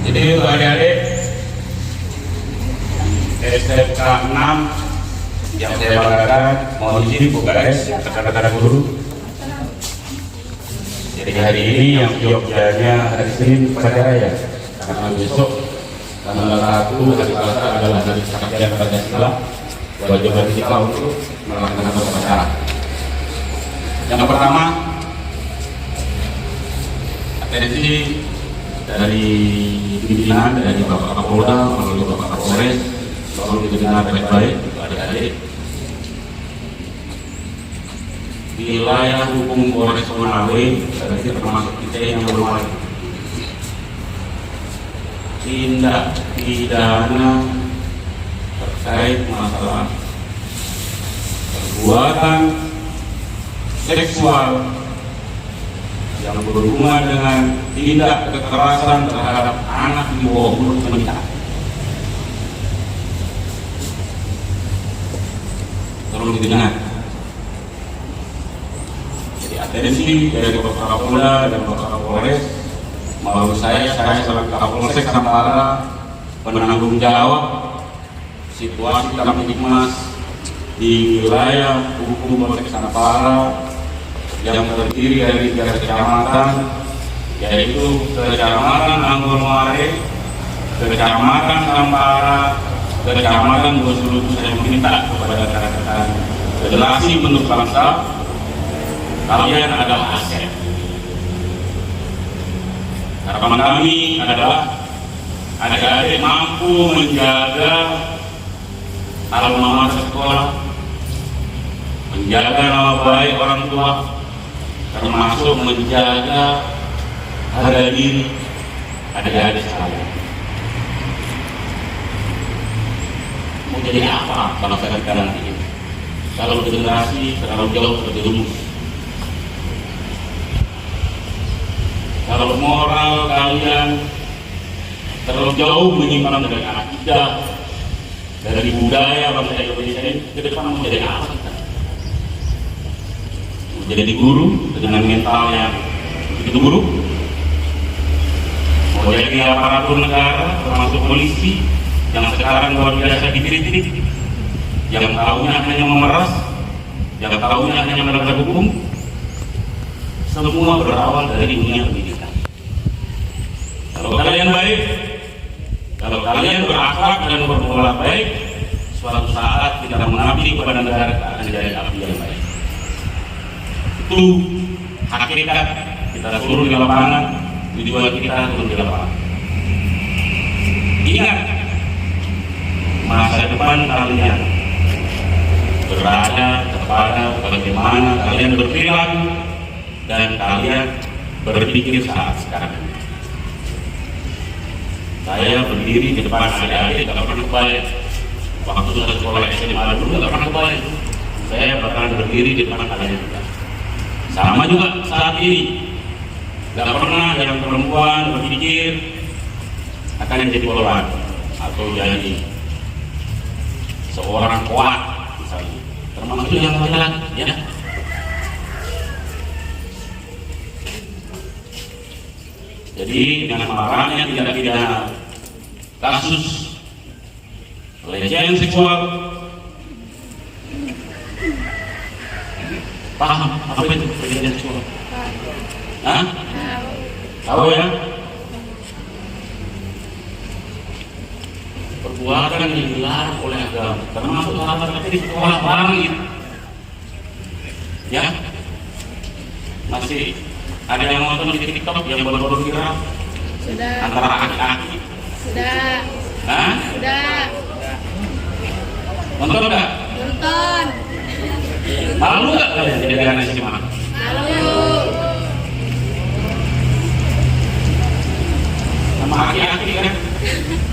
Jadi untuk adik-adik SMK 6 yang saya banggakan, mohon izin Bu Gaes, rekan-rekan guru. Jadi hari ini yang Jogjanya hari Senin pada raya, karena besok tanggal 1 hari Selasa adalah hari Kesaktian Pancasila. Kewajiban kita untuk melaksanakan upacara. Yang pertama, atensi dari pimpinan, dari Bapak Kapolda, melalui Bapak Kapolres, tolong didengar baik-baik untuk adik-adik. Wilayah hukum Polres Konawe, berarti termasuk kita yang bermain tindak pidana terkait masalah perbuatan seksual yang berhubungan dengan tindak kekerasan terhadap anak di bawah umur menikah. Tolong didengar. Jadi atensi dari Bapak Kapolda dan Bapak Kapolres, melalui saya selaku Kapolsek Sampara, penanggung jawab situasi Kamtibmas di wilayah hukum Polsek Sampara yang terdiri dari 3 kecamatan, yaitu Kecamatan Anggorware, Kecamatan Sampara, Kecamatan Bosulutu. Saya meminta kepada rekan-rekan federasi bentuk bangsa, kalian adalah aset. Harapan kami adalah adik-adik mampu menjaga alma mater sekolah, menjaga nama baik orang tua, termasuk menjaga harga diri adik-adik sekalian. Mau jadi apa bangsa kita nanti ini? Kalau generasi terlalu jauh terjerumus, kalau moral kalian terlalu jauh menyimpang dari akidah, dari budaya bangsa Indonesia ini, ke depan mau jadi apa kita? Jadi guru dengan mental yang begitu buruk, mau jadi aparatur negara termasuk polisi yang sekarang luar biasa ditirik-tirik, yang tahunya hanya memeras, yang tahunya hanya melanggar hukum. Semua berawal dari dunia pendidikan. Kalau kalian baik, kalau kalian berakhlak dan bermuamalah baik, suatu saat kita mengabdi kepada negara akan jadi abdi yang baik. Itu hakikat kita turun di lapangan, tujuan kita turun di lapangan. Ingat, masa depan kalian berada kepada bagaimana kalian berperilaku dan kalian berpikir saat sekarang. Saya berdiri di depan adik-adik, tidak pernah kebalik. Waktu saya sekolah SMA dulu tidak pernah kebalik. Saya bakalan berdiri di depan kalian juga. Sama juga saat ini, tidak pernah yang perempuan berpikir akan jadi polwan atau jadi seorang kuat misalnya, termasuk yang laki-laki, ya. Jadi dengan maraknya tindak pidana kasus pelecehan seksual, paham apa itu pelecehan seksual? Hah? Tahu ya? Perbuatan yang dilarang oleh agama, termasuk salah di sekolah bareng itu. Ya? Masih ada yang nonton di TikTok yang baru-baru viral? Sudah. Antara aki-aki? Sudah. Hah? Sudah. Nonton enggak? Nonton. Malu nggak kalian jadi anak SMA? Malu. Sama aki-aki kan?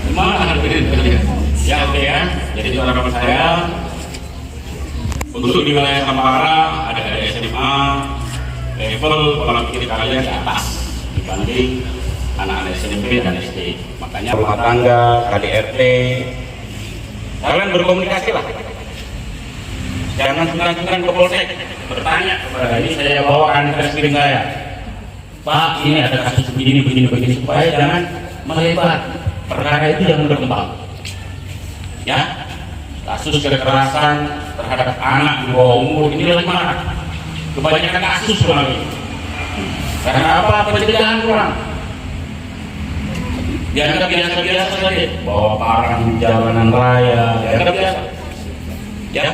Gimana hadirin kalian? Ya oke ya. Jadi saudara saya untuk di wilayah Sampara ada SMA level pola pikir kalian di atas dibanding anak-anak SMP dan SD. Makanya rumah tangga, KDRT, kalian berkomunikasi lah. Jangan sungkan-sungkan ke polsek. bertanya kepada ini, saya bawakan ke piring saya, Pak, ini ada kasus begini supaya jangan melebar, perkara itu jangan berkembang. Ya, kasus kekerasan terhadap anak di bawah umur ini lagi marak. Kebanyakan kasus lagi. Karena apa? Pencegahan kurang. Dianggap biasa-biasa saja, bawa barang di jalanan raya, dianggap biasa. Ya,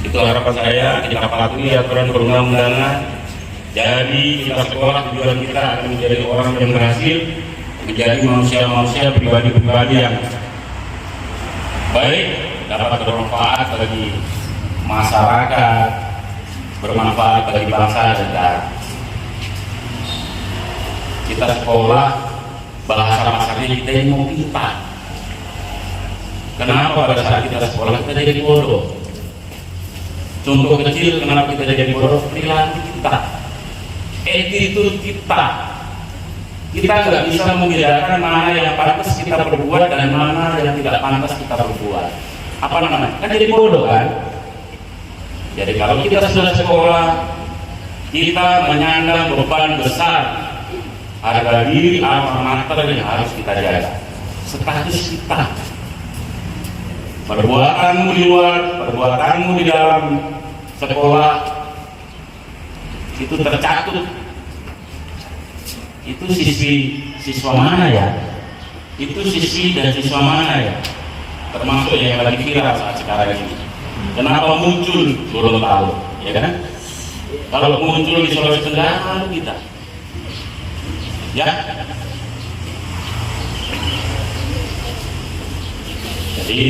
itu harapan saya, kita patuhi aturan perundang-undangan. Jadi kita sekolah, tujuan kita akan menjadi orang yang berhasil, menjadi manusia-manusia pribadi-pribadi yang baik, dapat bermanfaat bagi masyarakat, bermanfaat bagi bangsa dan negara. Kita sekolah, bahasa-bahasanya kita ini mau pintar. Kenapa pada saat kita sekolah kita jadi bodoh? Contoh kecil kenapa kita jadi bodoh? Perilaku kita, attitude kita. Kita nggak bisa membedakan mana yang pantas kita perbuat dan mana yang tidak pantas kita perbuat. Apa namanya? Kan jadi bodoh kan? Jadi kalau kita sudah sekolah, kita menyandang beban besar, harga diri, alma mater yang harus kita jaga. Status kita, perbuatanmu di luar, perbuatanmu di dalam sekolah itu tercatat. Itu siswa mana ya? Itu siswi dan siswa mana ya? Termasuk yang lagi viral saat sekarang ini. Kenapa muncul Gorontalo? Ya kan? Kalau muncul di Sulawesi Tenggara, lalu kita. Ya. Jadi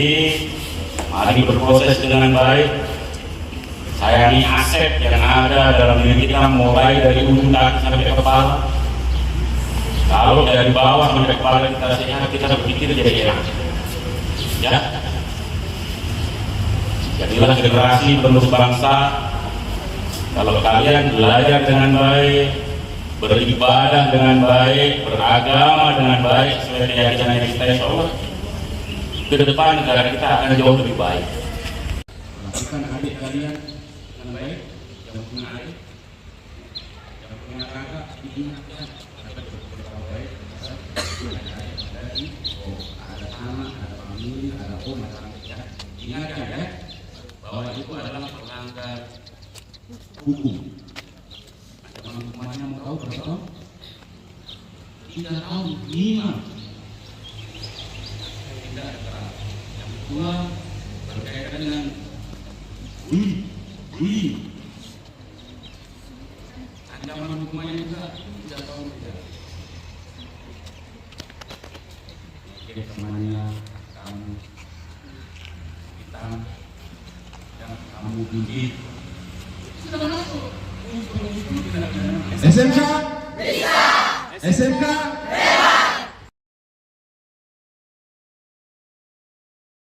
mari berproses dengan baik. Sayangi aset yang ada dalam diri kita, mulai dari ujung kaki sampai kepala. Kalau dari bawah sampai kepala kita sehat, kita berpikir jadi enak. Ya. Jadilah generasi penerus bangsa. Kalau kalian belajar dengan baik, beribadah dengan baik, beragama dengan baik sesuai keyakinan kita, insya Allah ke depan negara kita akan jauh lebih baik. Lakukan adik kalian dengan baik, yang punya adik, yang punya kakak, diingatkan agar berbuat baik. Ada anak, ada famili, ada om, ada anak. Ingatkan ya, bahwa itu adalah pelanggar hukum. Hukumannya mau tahu berapa tahun? 3 tahun, 5. Tidak ada. Yang kedua berkaitan dengan bully. Ancaman hukumannya juga 3 tahun juga. Jadi temannya kamu, kita yang kamu bunyi sudah masuk. SMK bisa. SMK